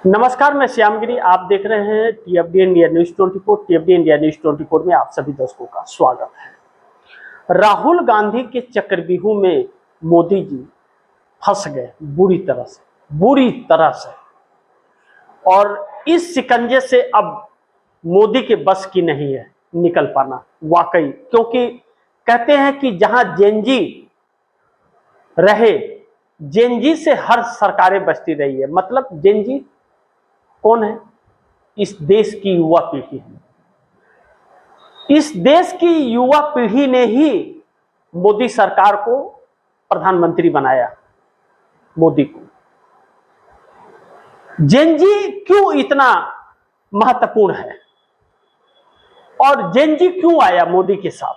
नमस्कार, मैं श्यामगिरी। आप देख रहे हैं टीएफडी इंडिया न्यूज 24। टीएफडी इंडिया न्यूज 24 में आप सभी दर्शकों का स्वागत है। राहुल गांधी के चक्रव्यूह में मोदी जी फंस गए बुरी तरह से। और इस शिकंजे से अब मोदी के बस की नहीं है निकल पाना, वाकई। क्योंकि कहते हैं कि जहां जेनजी रहे, जेनजी से हर सरकारें बचती रही है। मतलब जेनजी कौन है? इस देश की युवा पीढ़ी है। इस देश की युवा पीढ़ी ने ही मोदी सरकार को प्रधानमंत्री बनाया। मोदी को जेनजी क्यों इतना महत्वपूर्ण है और जेनजी क्यों आया मोदी के साथ?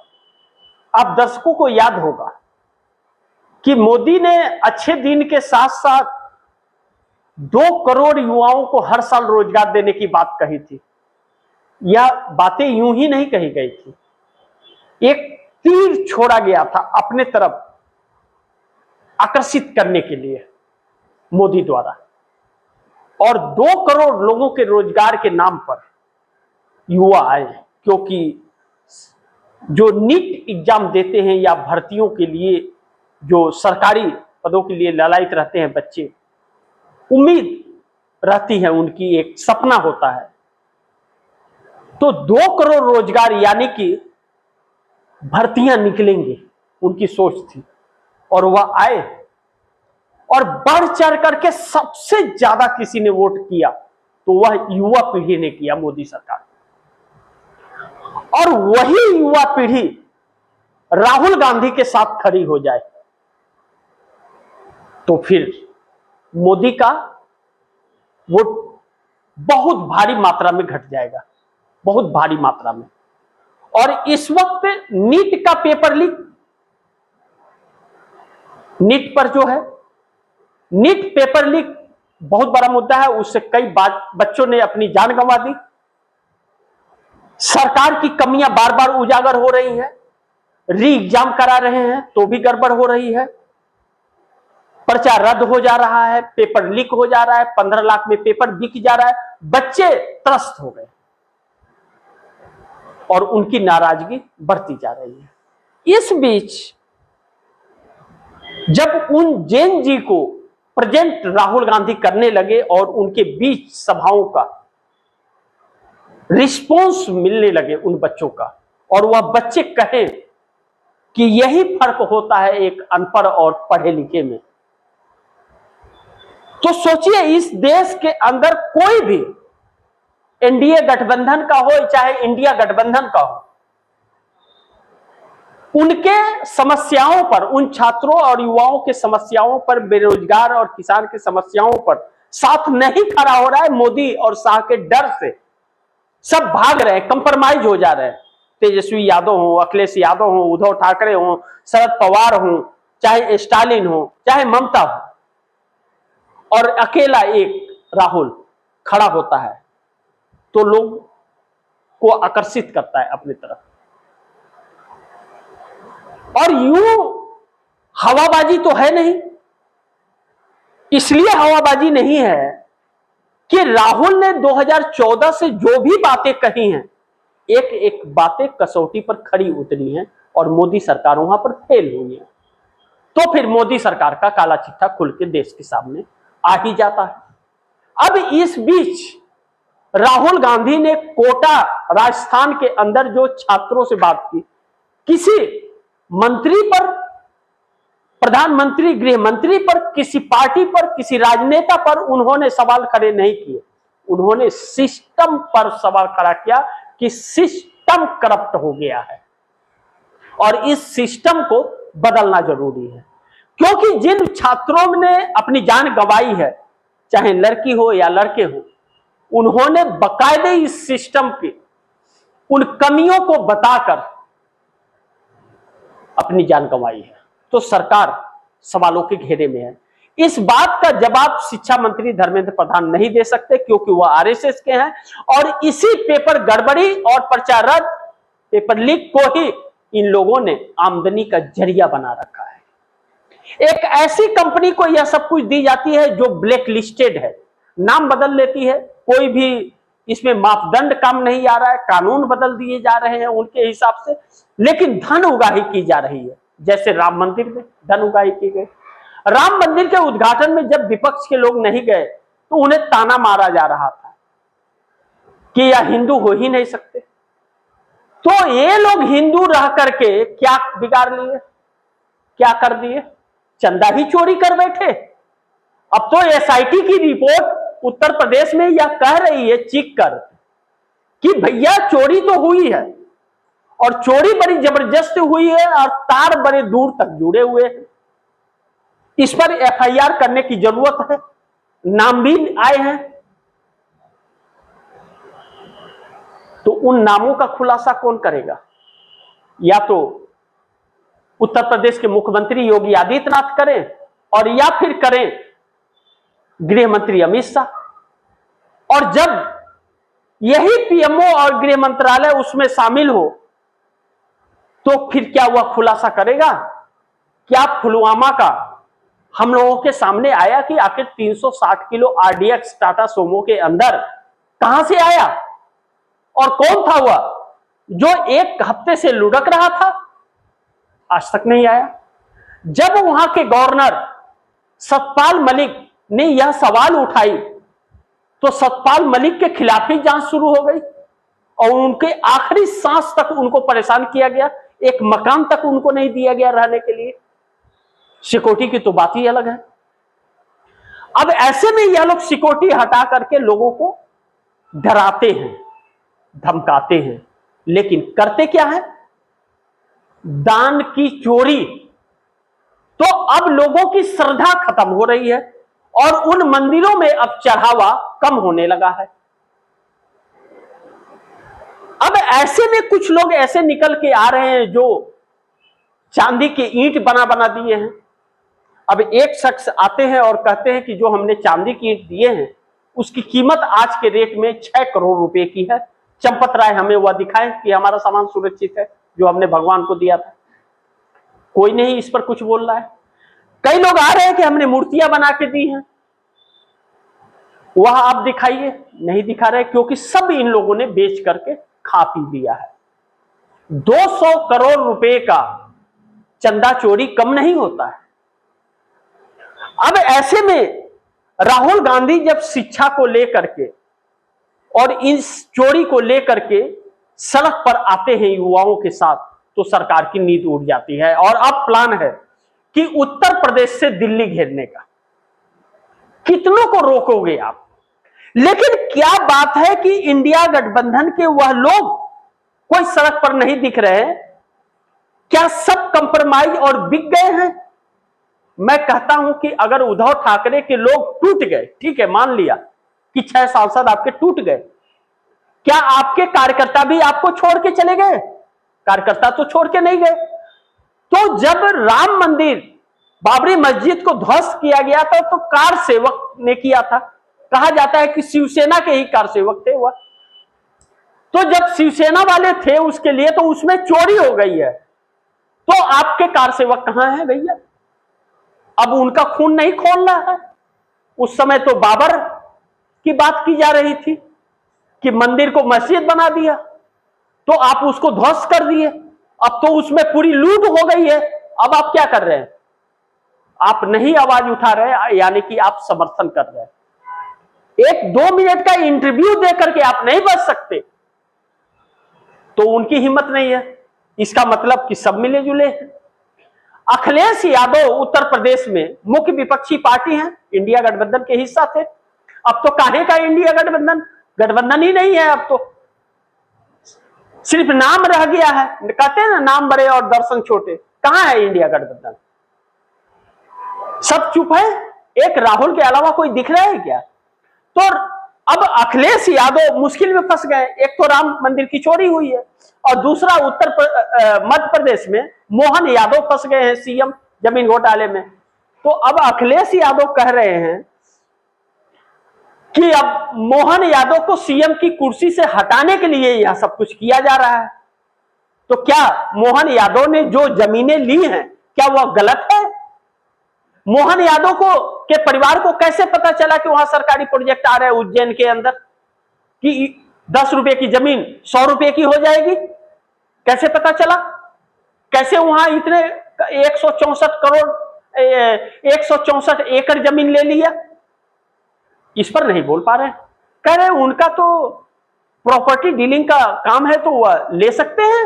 आप दर्शकों को याद होगा कि मोदी ने अच्छे दिन के साथ साथ 2 करोड़ युवाओं को हर साल रोजगार देने की बात कही थी। यह बातें यूं ही नहीं कही गई थी, एक तीर छोड़ा गया था अपने तरफ आकर्षित करने के लिए मोदी द्वारा। और 2 करोड़ लोगों के रोजगार के नाम पर युवा आए। क्योंकि जो नीट एग्जाम देते हैं या भर्तियों के लिए, जो सरकारी पदों के लिए ललायित रहते हैं बच्चे, उम्मीद रहती है उनकी, एक सपना होता है। तो 2 करोड़ रोजगार यानी कि भर्तियां निकलेंगी, उनकी सोच थी। और वह आए और बढ़ चढ़ करके सबसे ज्यादा किसी ने वोट किया तो वह युवा पीढ़ी ने किया मोदी सरकार। और वही युवा पीढ़ी राहुल गांधी के साथ खड़ी हो जाए तो फिर मोदी का वोट बहुत भारी मात्रा में घट जाएगा, बहुत भारी मात्रा में। और इस वक्त नीट का पेपर लीक, नीट पर जो है, नीट पेपर लीक बहुत बड़ा मुद्दा है। उससे कई बच्चों ने अपनी जान गंवा दी। सरकार की कमियां बार बार उजागर हो रही हैं। री एग्जाम करा रहे हैं तो भी गड़बड़ हो रही है, पर्चा रद्द हो जा रहा है, पेपर लीक हो जा रहा है, 15 लाख में पेपर बिक जा रहा है। बच्चे त्रस्त हो गए और उनकी नाराजगी बढ़ती जा रही है। इस बीच जब उन जैन जी को प्रेजेंट राहुल गांधी करने लगे और उनके बीच सभाओं का रिस्पॉन्स मिलने लगे उन बच्चों का, और वह बच्चे कहें कि यही फर्क होता है एक अनपढ़ और पढ़े लिखे में, तो सोचिए इस देश के अंदर कोई भी एनडीए गठबंधन का हो चाहे इंडिया गठबंधन का हो, उनके समस्याओं पर, उन छात्रों और युवाओं के समस्याओं पर, बेरोजगार और किसान की समस्याओं पर साथ नहीं खड़ा हो रहा है मोदी और शाह के डर से। सब भाग रहे हैं, कंप्रोमाइज हो जा रहे हैं। तेजस्वी यादव हो, अखिलेश यादव हो, उद्धव ठाकरे हो, शरद पवार हो, चाहे स्टालिन हो, चाहे ममता हो, और अकेला एक राहुल खड़ा होता है तो लोग को आकर्षित करता है अपनी तरफ। और यूं हवाबाजी तो है नहीं। इसलिए हवाबाजी नहीं है कि राहुल ने 2014 से जो भी बातें कही हैं, एक एक बातें कसौटी पर खड़ी उतरी हैं और मोदी सरकार वहां पर फेल हुई है। तो फिर मोदी सरकार का काला चिट्ठा खुल के देश के सामने आ ही जाता है। अब इस बीच राहुल गांधी ने कोटा राजस्थान के अंदर जो छात्रों से बात की, किसी मंत्री पर, प्रधानमंत्री, गृह मंत्री पर, किसी पार्टी पर, किसी राजनेता पर उन्होंने सवाल खड़े नहीं किए। उन्होंने सिस्टम पर सवाल खड़ा किया कि सिस्टम करप्ट हो गया है और इस सिस्टम को बदलना जरूरी है। क्योंकि जिन छात्रों ने अपनी जान गंवाई है, चाहे लड़की हो या लड़के हो, उन्होंने बकायदे इस सिस्टम की उन कमियों को बताकर अपनी जान गंवाई है। तो सरकार सवालों के घेरे में है। इस बात का जवाब शिक्षा मंत्री धर्मेंद्र प्रधान नहीं दे सकते क्योंकि वह आरएसएस के हैं और इसी पेपर गड़बड़ी और पर्चा रद्द, पेपर लीक को ही इन लोगों ने आमदनी का जरिया बना रखा है। एक ऐसी कंपनी को यह सब कुछ दी जाती है जो ब्लैक लिस्टेड है, नाम बदल लेती है, कोई भी इसमें मापदंड काम नहीं आ रहा है, कानून बदल दिए जा रहे हैं उनके हिसाब से, लेकिन धन उगाही की जा रही है। जैसे राम मंदिर में धन उगाही की गई। राम मंदिर के उद्घाटन में जब विपक्ष के लोग नहीं गए तो उन्हें ताना मारा जा रहा था कि यह हिंदू हो ही नहीं सकते। तो ये लोग हिंदू रह करके क्या बिगाड़ लिए, क्या कर दिए? चंदा ही चोरी कर बैठे। अब तो एसआईटी की रिपोर्ट उत्तर प्रदेश में यह कह रही है चीख कर कि भैया चोरी तो हुई है और चोरी बड़ी जबरदस्त हुई है और तार बड़े दूर तक जुड़े हुए हैं। इस पर एफआईआर करने की जरूरत है। नाम भी आए हैं, तो उन नामों का खुलासा कौन करेगा? या तो उत्तर प्रदेश के मुख्यमंत्री योगी आदित्यनाथ करें और या फिर करें गृह मंत्री अमित शाह। और जब यही पीएमओ और गृह मंत्रालय उसमें शामिल हो तो फिर क्या वह खुलासा करेगा? क्या पुलवामा का हम लोगों के सामने आया कि आखिर 360 किलो आरडीएक्स टाटा सोमो के अंदर कहां से आया और कौन था वह जो एक हफ्ते से लुढ़क रहा था? आज तक नहीं आया। जब वहां के गवर्नर सतपाल मलिक ने यह सवाल उठाई तो सतपाल मलिक के खिलाफ ही जांच शुरू हो गई और उनके आखिरी सांस तक उनको परेशान किया गया। एक मकान तक उनको नहीं दिया गया रहने के लिए। सिक्योरिटी की तो बात ही अलग है। अब ऐसे में यह लोग सिक्योरिटी हटा करके लोगों को डराते हैं, धमकाते हैं, लेकिन करते क्या है? दान की चोरी। तो अब लोगों की श्रद्धा खत्म हो रही है और उन मंदिरों में अब चढ़ावा कम होने लगा है। अब ऐसे में कुछ लोग ऐसे निकल के आ रहे हैं जो चांदी के ईंट बना बना दिए हैं। अब एक शख्स आते हैं और कहते हैं कि जो हमने चांदी की ईंट दिए हैं उसकी कीमत आज के रेट में 6 करोड़ रुपए की है। चंपत राय हमें वह दिखाएं कि हमारा सामान सुरक्षित है जो हमने भगवान को दिया था। कोई नहीं इस पर कुछ बोल रहा है। कई लोग आ रहे हैं कि हमने मूर्तियां बना के दी हैं, वह आप दिखाइए, नहीं दिखा रहे क्योंकि सब इन लोगों ने बेच करके खा पी लिया है। 200 करोड़ रुपए का चंदा चोरी कम नहीं होता है। अब ऐसे में राहुल गांधी जब शिक्षा को लेकर के और इस चोरी को लेकर के सड़क पर आते हैं युवाओं के साथ तो सरकार की नींद उड़ जाती है और अब प्लान है कि उत्तर प्रदेश से दिल्ली घेरने का। कितनों को रोकोगे आप? लेकिन क्या बात है कि इंडिया गठबंधन के वह लोग कोई सड़क पर नहीं दिख रहे हैं? क्या सब कंप्रोमाइज और बिक गए हैं? मैं कहता हूं कि अगर उद्धव ठाकरे के लोग टूट गए, ठीक है, मान लिया कि 6 सांसद आपके टूट गए, क्या आपके कार्यकर्ता भी आपको छोड़ के चले गए? कार्यकर्ता तो छोड़ के नहीं गए। तो जब राम मंदिर बाबरी मस्जिद को ध्वस्त किया गया था तो कार सेवक ने किया था। कहा जाता है कि शिवसेना के ही कार सेवक थे वह। तो जब शिवसेना वाले थे उसके लिए तो उसमें चोरी हो गई है, तो आपके कार सेवक कहां है भैया? अब उनका खून नहीं खोलना है। उस समय तो बाबर की बात की जा रही थी कि मंदिर को मस्जिद बना दिया, तो आप उसको ध्वस्त कर दिए। अब तो उसमें पूरी लूट हो गई है। अब आप क्या कर रहे हैं? आप नहीं आवाज उठा रहे, यानी कि आप समर्थन कर रहे हैं। एक 2 मिनट का इंटरव्यू देकर के आप नहीं बच सकते, तो उनकी हिम्मत नहीं है। इसका मतलब कि सब मिले जुले हैं। अखिलेश यादव उत्तर प्रदेश में मुख्य विपक्षी पार्टी हैं, इंडिया गठबंधन के हिस्सा थे। अब तो काहे का इंडिया गठबंधन? गठबंधन ही नहीं है, अब तो सिर्फ नाम रह गया है। कहते हैं ना, नाम बड़े और दर्शन छोटे। कहां है इंडिया गठबंधन? सब चुप है। एक राहुल के अलावा कोई दिख रहा है क्या? तो अब अखिलेश यादव मुश्किल में फंस गए। एक तो राम मंदिर की चोरी हुई है और दूसरा मध्य प्रदेश में मोहन यादव फंस गए हैं सीएम जमीन घोटाले में। तो अब अखिलेश यादव कह रहे हैं कि अब मोहन यादव को सीएम की कुर्सी से हटाने के लिए यह सब कुछ किया जा रहा है। तो क्या मोहन यादव ने जो जमीनें ली हैं क्या वह गलत है? मोहन यादव को के परिवार को कैसे पता चला कि वहां सरकारी प्रोजेक्ट आ रहे हैं उज्जैन के अंदर, कि 10 रुपए की जमीन 100 रुपए की हो जाएगी? कैसे पता चला? कैसे वहां इतने 164 करोड़ 164 एकड़ जमीन ले लिया? इस पर नहीं बोल पा रहे हैं। कह रहे उनका तो प्रॉपर्टी डीलिंग का काम है तो वह ले सकते हैं।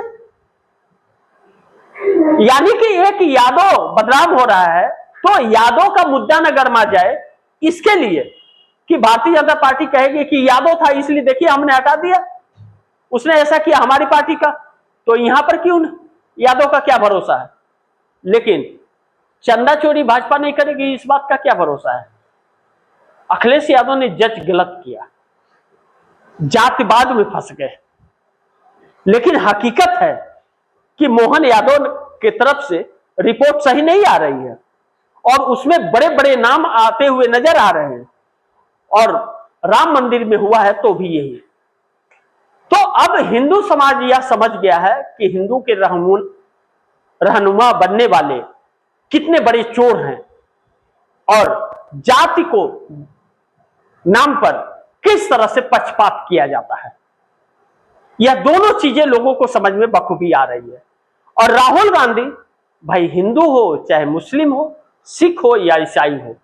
यानी कि एक यादव बदनाम हो रहा है, तो यादव का मुद्दा न गरमा जाए इसके लिए कि भारतीय जनता पार्टी कहेगी कि यादव था इसलिए देखिए हमने हटा दिया, उसने ऐसा किया हमारी पार्टी का, तो यहां पर क्यों यादव का क्या भरोसा है? लेकिन चंदा चोरी भाजपा नहीं करेगी इस बात का क्या भरोसा है? अखिलेश यादव ने जज गलत किया, जातिवाद में फंस गए। लेकिन हकीकत है कि मोहन यादव की तरफ से रिपोर्ट सही नहीं आ रही है और उसमें बड़े बड़े नाम आते हुए नजर आ रहे हैं, और राम मंदिर में हुआ है तो भी यही। तो अब हिंदू समाज यह समझ गया है कि हिंदू के रहनुमा बनने वाले कितने बड़े चोर हैं और जाति को नाम पर किस तरह से पक्षपात किया जाता है। यह दोनों चीजें लोगों को समझ में बखूबी आ रही है। और राहुल गांधी भाई हिंदू हो चाहे मुस्लिम हो, सिख हो या ईसाई हो,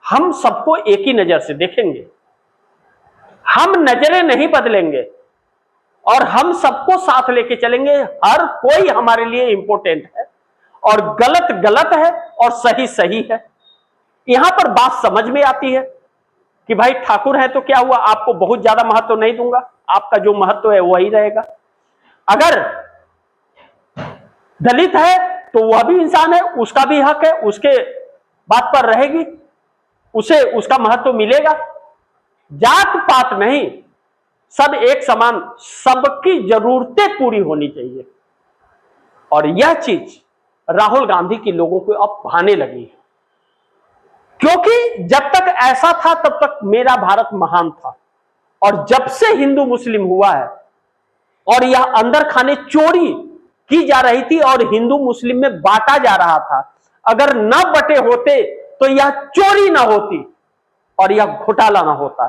हम सबको एक ही नजर से देखेंगे। हम नजरें नहीं बदलेंगे और हम सबको साथ लेके चलेंगे। हर कोई हमारे लिए इंपॉर्टेंट है और गलत गलत है और सही सही है। यहां पर बात समझ में आती है कि भाई ठाकुर है तो क्या हुआ, आपको बहुत ज्यादा महत्व नहीं दूंगा, आपका जो महत्व है वही रहेगा। अगर दलित है तो वह भी इंसान है, उसका भी हक है, उसके बात पर रहेगी, उसे उसका महत्व मिलेगा। जात पात नहीं, सब एक समान, सबकी जरूरतें पूरी होनी चाहिए। और यह चीज राहुल गांधी के लोगों को अब भाने लगी है, क्योंकि जब तक ऐसा था तब तक मेरा भारत महान था, और जब से हिंदू मुस्लिम हुआ है और यह अंदर खाने चोरी की जा रही थी और हिंदू मुस्लिम में बांटा जा रहा था, अगर न बटे होते तो यह चोरी ना होती और यह घोटाला ना होता।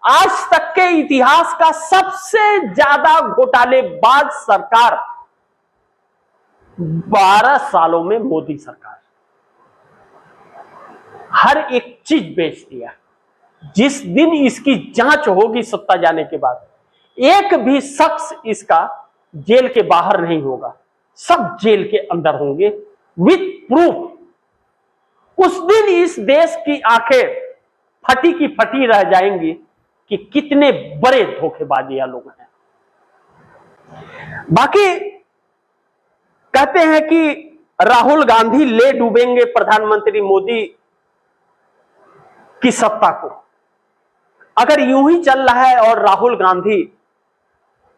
आज तक के इतिहास का सबसे ज्यादा घोटालेबाज सरकार 12 सालों में मोदी सरकार, हर एक चीज बेच दिया। जिस दिन इसकी जांच होगी सत्ता जाने के बाद, एक भी शख्स इसका जेल के बाहर नहीं होगा, सब जेल के अंदर होंगे विथ प्रूफ। उस दिन इस देश की आंखें फटी की फटी रह जाएंगी कि कितने बड़े धोखेबाज यह लोग हैं। बाकी कहते हैं कि राहुल गांधी ले डूबेंगे प्रधानमंत्री मोदी की सत्ता को। अगर यूं ही चल रहा है और राहुल गांधी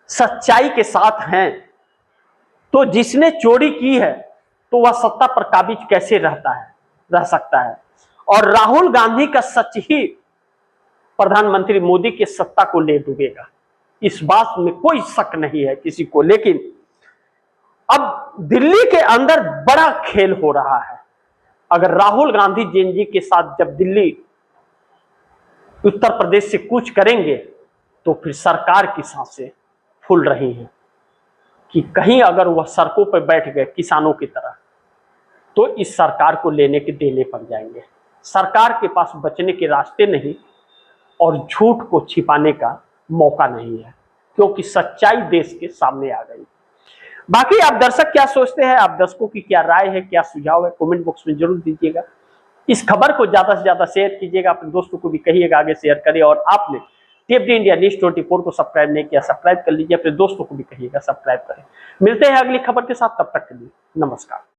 सच्चाई के साथ हैं, तो जिसने चोरी की है तो वह सत्ता पर काबिज कैसे रह सकता है। और राहुल गांधी का सच ही प्रधानमंत्री मोदी की सत्ता को ले डूबेगा, इस बात में कोई शक नहीं है किसी को। लेकिन अब दिल्ली के अंदर बड़ा खेल हो रहा है। अगर राहुल गांधी जेएनजी के साथ जब दिल्ली उत्तर प्रदेश से कूच करेंगे तो फिर सरकार की सांसें फूल रही हैं कि कहीं अगर वह सड़कों पर बैठ गए किसानों की तरह तो इस सरकार को लेने के देने पड़ जाएंगे। सरकार के पास बचने के रास्ते नहीं और झूठ को छिपाने का मौका नहीं है, क्योंकि सच्चाई देश के सामने आ गई। बाकी आप दर्शक क्या सोचते हैं, आप दर्शकों की क्या राय है, क्या सुझाव है, कमेंट बॉक्स में जरूर दीजिएगा। इस खबर को ज्यादा से ज्यादा शेयर कीजिएगा, अपने दोस्तों को भी कहिएगा आगे शेयर करें। और आपने टीएफडी इंडिया न्यूज़ 24 को सब्सक्राइब नहीं किया, सब्सक्राइब कर लीजिए, अपने दोस्तों को भी कहिएगा सब्सक्राइब करें। मिलते हैं अगली खबर के साथ, तब तक के लिए नमस्कार।